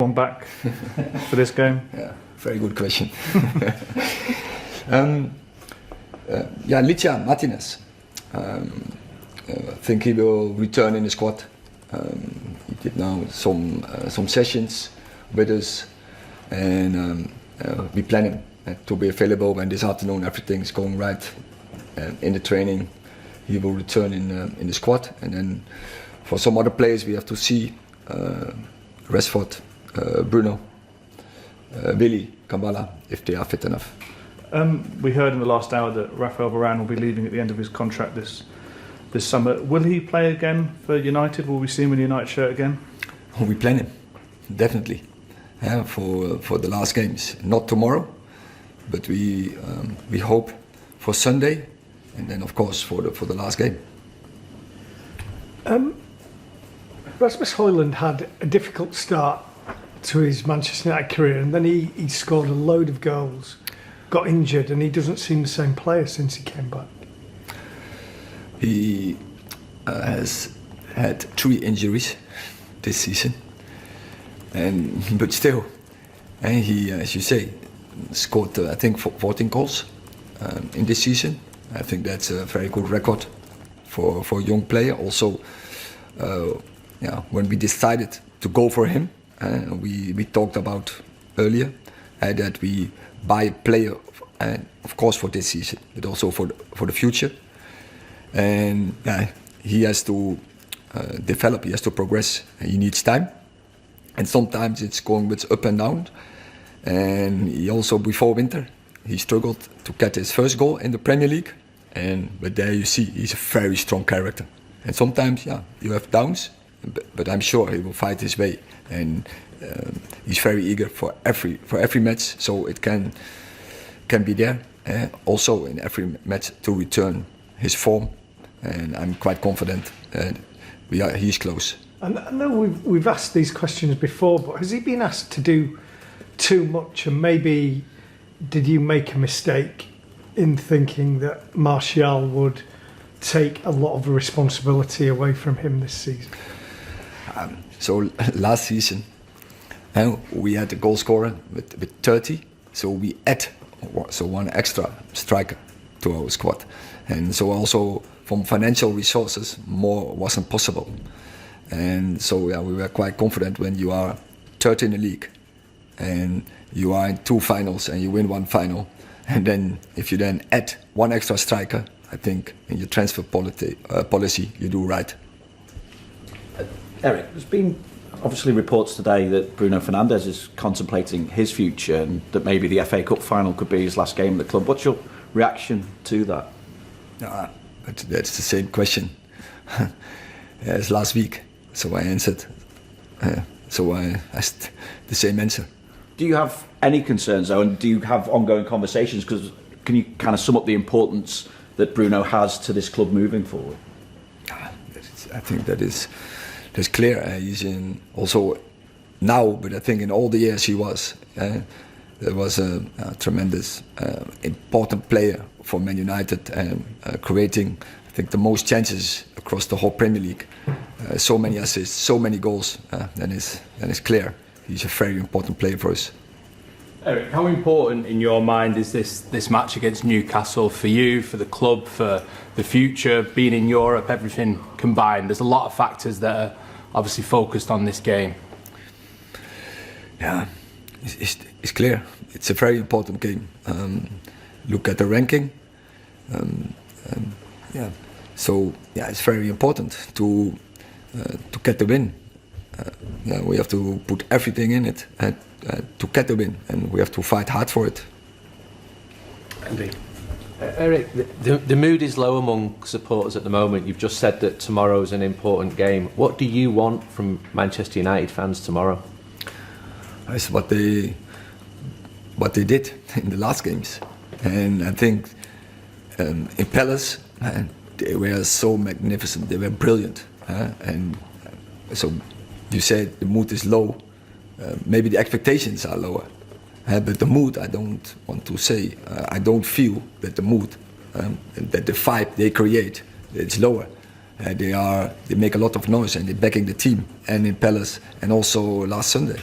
one back for this game? Yeah, very good question. Licha Martinez. I think he will return in the squad. He did now some sessions with us, and we plan him to be available when this afternoon everything's going right. In the training, he will return in the squad, and then for some other players we have to see Rashford, Bruno, Willy, Kambala, if they are fit enough. We heard in the last hour that Raphael Varane will be leaving at the end of his contract this summer. Will he play again for United? Will we see him in the United shirt again? We plan him, definitely, for the last games. Not tomorrow, but we hope for Sunday, and then of course for the last game. Rasmus Højlund had a difficult start to his Manchester United career, and then he scored a load of goals, got injured, and he doesn't seem the same player since he came back. He has had 3 injuries this season, but still, and he, as you say, scored I think 14 goals in this season. I think that's a very good record for a young player. Also, when we decided to go for him, we talked about earlier that we buy a player, of course for this season, but also for the future. And he has to develop, he has to progress, he needs time. And sometimes it's going with up and down. And he also, before winter, he struggled to get his first goal in the Premier League. But there you see, he's a very strong character. And sometimes, you have downs, but I'm sure he will fight his way. And he's very eager for every match, so it can be there. Also in every match to return his form. And I'm quite confident he's close. And I know we've asked these questions before, but has he been asked to do too much? And maybe did you make a mistake in thinking that Martial would take a lot of the responsibility away from him this season? So last season, we had a goal scorer with 30, so we add one extra striker to our squad, and so also from financial resources more wasn't possible, and so we were quite confident when you are third in the league, and you are in 2 finals and you win 1 final, and then if you then add 1 extra striker, I think in your transfer policy you do right. Erik, there's been obviously reports today that Bruno Fernandes is contemplating his future and that maybe the FA Cup final could be his last game at the club. What's your reaction to that? But that's the same question as last week, so I answered. So I asked the same answer. Do you have any concerns though, and do you have ongoing conversations? Because can you kind of sum up the importance that Bruno has to this club moving forward? I think that's clear. He's in also now, but I think in all the years he was, there was a tremendous important player for Man United, creating I think the most chances across the whole Premier League. So many assists, so many goals. Then it's clear he's a very important player for us. Erik, how important in your mind is this match against Newcastle for you, for the club, for the future, being in Europe, everything combined? There's a lot of factors that are obviously focused on this game. Yeah, it's clear. It's a very important game. Look at the ranking. So it's very important to get the win. We have to put everything in it to get the win, and we have to fight hard for it. Indeed. Erik, the mood is low among supporters at the moment. You've just said that tomorrow's an important game. What do you want from Manchester United fans tomorrow? It's what they did in the last games, and I think in Palace they were so magnificent. They were brilliant, and so you said the mood is low. Maybe the expectations are lower. But the mood, I don't want to say. I don't feel that the mood, that the vibe they create, it's lower. They make a lot of noise and they're backing the team, and in Palace, and also last Sunday.